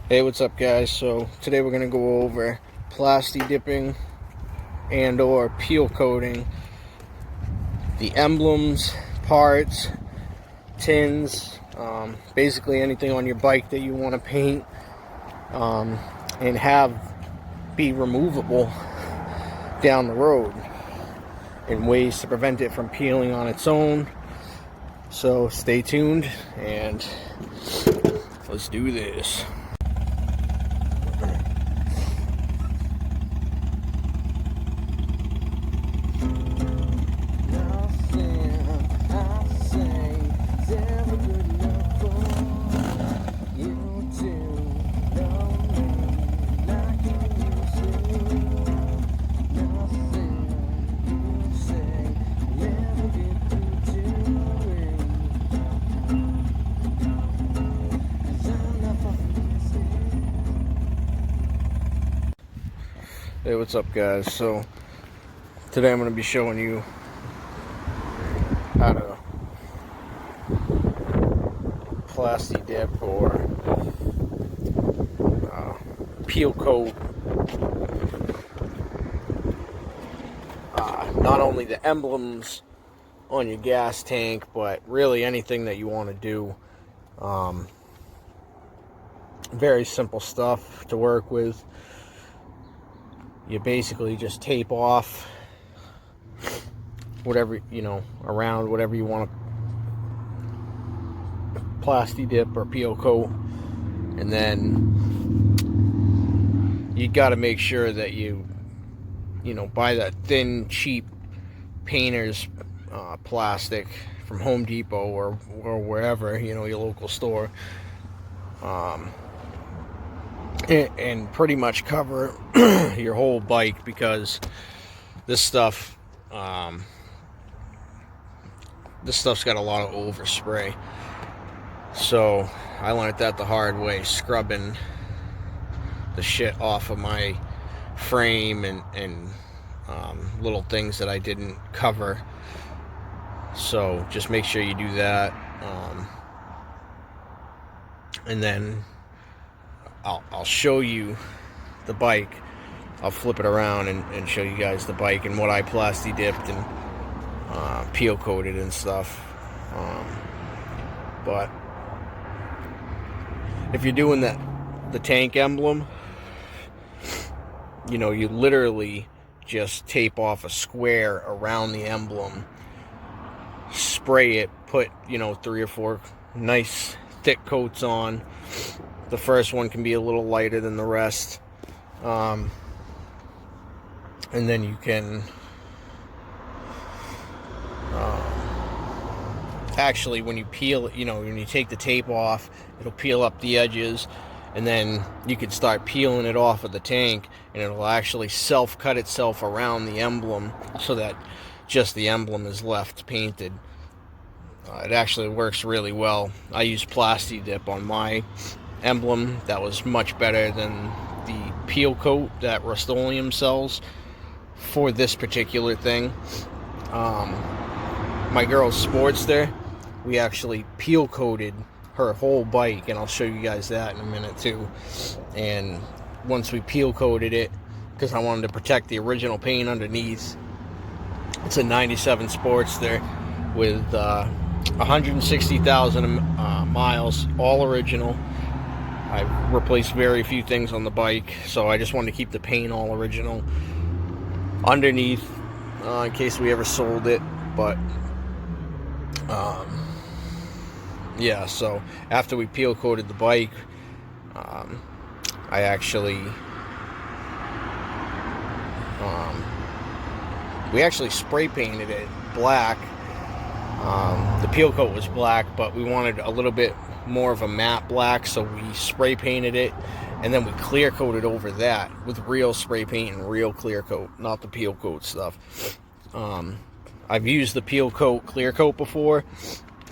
Hey, what's up guys? So today we're going to go over plasti-dipping and or peel coating the emblems, parts, tins, basically anything on your bike that you want to paint and have be removable down the road, and ways to prevent it from peeling on its own. So stay tuned and let's do this. Hey, what's up guys? So today I'm going to be showing you how to plasti-dip or peel coat not only the emblems on your gas tank, but really anything that you want to do. Very simple stuff to work with. You basically just tape off whatever, around whatever you want to plasti-dip or peel coat, and then you got to make sure that you buy that thin, cheap painter's plastic from Home Depot or wherever, your local store, and pretty much cover your whole bike, because this stuff's got a lot of overspray. So I learned that the hard way, scrubbing the shit off of my frame and little things that I didn't cover. So just make sure you do that, and then I'll show you the bike. I'll flip it around and show you guys the bike and what I plasti-dipped and peel coated and stuff. But if you're doing the tank emblem, you literally just tape off a square around the emblem, spray it, put 3 or 4 nice thick coats on. The first one can be a little lighter than the rest, and then you can actually, when you peel it, when you take the tape off, it'll peel up the edges, and then you can start peeling it off of the tank, and it'll actually self-cut itself around the emblem so that just the emblem is left painted. It actually works really well. I use plasti-dip on my emblem. That was much better than the peel coat that Rust-Oleum sells for this particular thing. My girl's Sportster, we actually peel coated her whole bike, and I'll show you guys that in a minute too. And once we peel coated it, because I wanted to protect the original paint underneath, it's a 97 Sportster with 160,000 miles, all original. I've replaced very few things on the bike, so I just wanted to keep the paint all original underneath, in case we ever sold it. But yeah, so after we peel coated the bike, I actually we actually spray painted it black. The peel coat was black, but we wanted a little bit more of a matte black, so we spray painted it, and then we clear coated over that with real spray paint and real clear coat, not the peel coat stuff. I've used the peel coat clear coat before,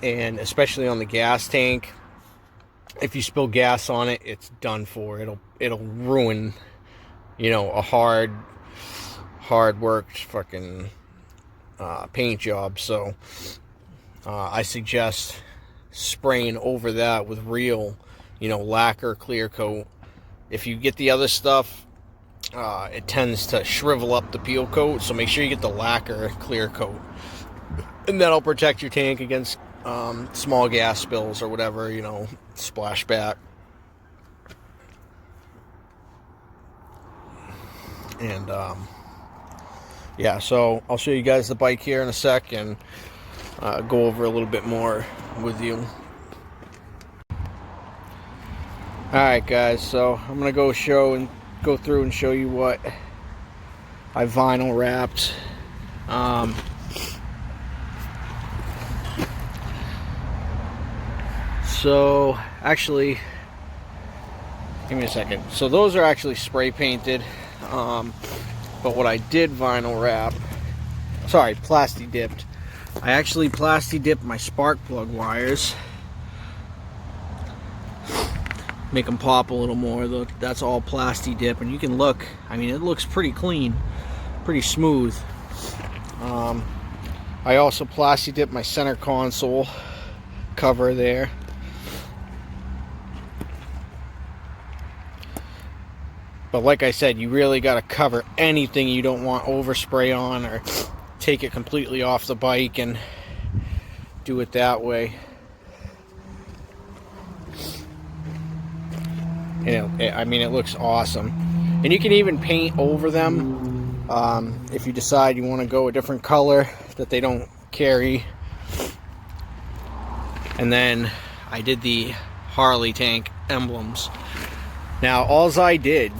and especially on the gas tank, if you spill gas on it, it's done for. It'll ruin a hard worked fucking paint job. So I suggest spraying over that with real, lacquer clear coat, If you get the other stuff, it tends to shrivel up the peel coat, so make sure you get the lacquer clear coat, and that'll protect your tank against small gas spills or whatever, you know, splashback. And yeah, so I'll show you guys the bike here in a sec and go over a little bit more with you. Alright guys, so I'm gonna go through and show you what I vinyl wrapped. So actually, give me a second. So those are actually spray painted, but what I did vinyl wrap, sorry, Plasti-Dipped. I actually Plasti-Dipped my spark plug wires, make them pop a little more. Look, that's all Plasti-Dip, and you can look, I mean, it looks pretty clean, pretty smooth. I also Plasti-Dipped my center console cover there. But like I said, you really got to cover anything you don't want overspray on, or take it completely off the bike and do it that way. You know, I mean, it looks awesome. And you can even paint over them if you decide you want to go a different color that they don't carry. And then I did the Harley tank emblems. Now, all I did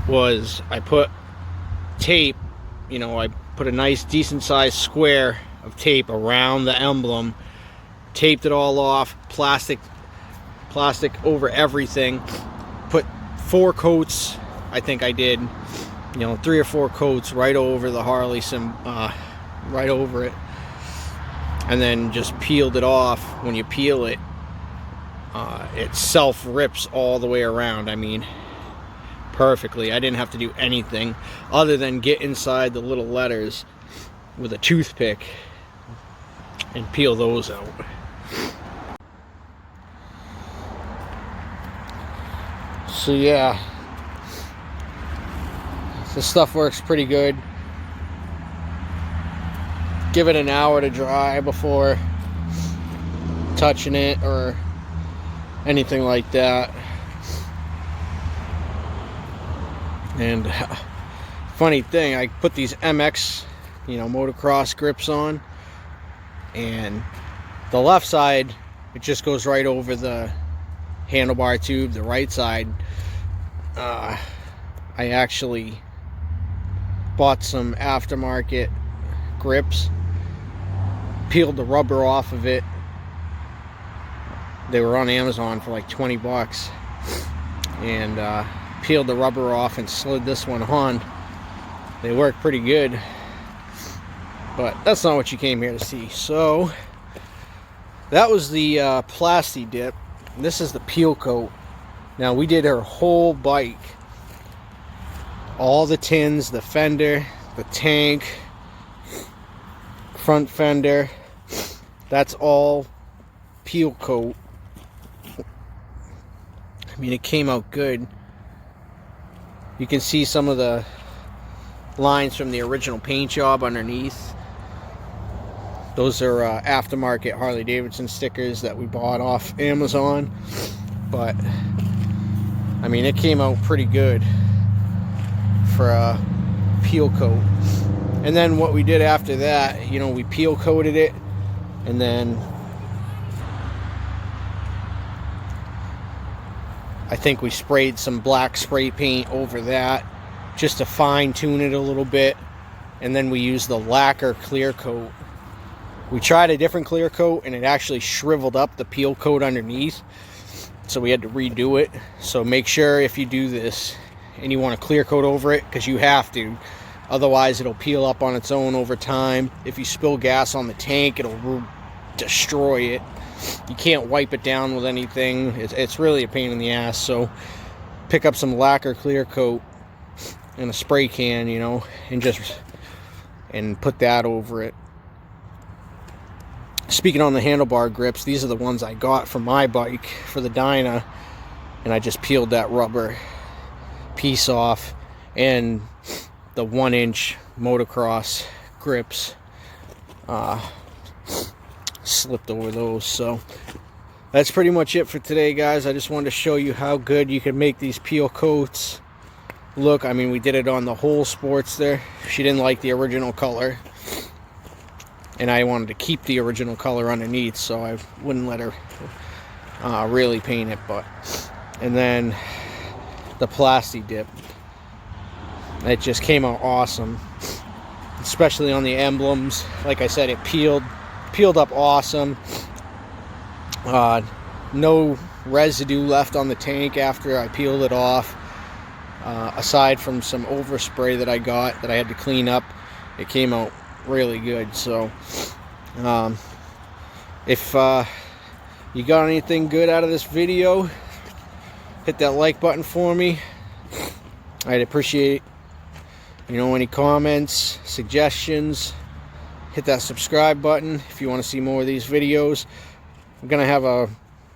was I put tape, you know, I put a nice decent sized square of tape around the emblem, taped it all off, plastic over everything, put 4 coats, I think I did, you know, 3 or 4 coats right over the Harley right over it, and then just peeled it off. When you peel it, it self rips all the way around. I mean, perfectly. I didn't have to do anything other than get inside the little letters with a toothpick and peel those out. So yeah, this stuff works pretty good. Give it an hour to dry before touching it or anything like that. And funny thing, I put these MX, you know, motocross grips on, and the left side, it just goes right over the handlebar tube. The right side, I actually bought some aftermarket grips, peeled the rubber off of it. They were on Amazon for like 20 bucks, and peeled the rubber off and slid this one on. They work pretty good, but that's not what you came here to see. So that was the Plasti-Dip. This is the peel coat. Now we did her whole bike, all the tins, the fender, the tank, front fender, that's all peel coat. I mean, it came out good. You can see some of the lines from the original paint job underneath. Those are aftermarket Harley Davidson stickers that we bought off Amazon. But I mean, it came out pretty good for a peel coat. And then what we did after that, you know, we peel coated it, and then I think we sprayed some black spray paint over that just to fine tune it a little bit. And then we used the lacquer clear coat. We tried a different clear coat and it actually shriveled up the peel coat underneath, so we had to redo it. So make sure if you do this and you want to clear coat over it, because you have to, otherwise it'll peel up on its own over time. If you spill gas on the tank, it'll destroy it. You can't wipe it down with anything. It's really a pain in the ass. So pick up some lacquer clear coat in a spray can, you know, and put that over it. Speaking on the handlebar grips, these are the ones I got for my bike for the Dyna. and I just peeled that rubber piece off, and the 1-inch motocross grips slipped over those. So that's pretty much it for today, guys. I just wanted to show you how good you can make these peel coats look. I mean, we did it on the whole Sportster. She didn't like the original color, and I wanted to keep the original color underneath, so I wouldn't let her really paint it. And then the Plasti-Dip, it just came out awesome, especially on the Emblems. Like I said, it peeled up awesome. No residue left on the tank after I peeled it off, aside from some overspray that I got that I had to clean up. It came out really good. So if you got anything good out of this video, hit that like button for me. I'd appreciate, any comments, suggestions. Hit that subscribe button if you want to see more of these videos. I'm gonna have a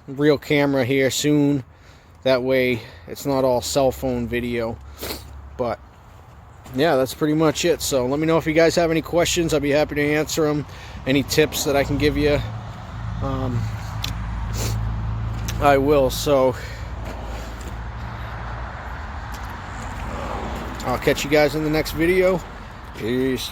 real camera here soon, that way it's not all cell phone video. But yeah, that's pretty much it. So let me know if you guys have any questions. I'll be happy to answer them. Any tips that I can give you, I will. So I'll catch you guys in the next video. Peace.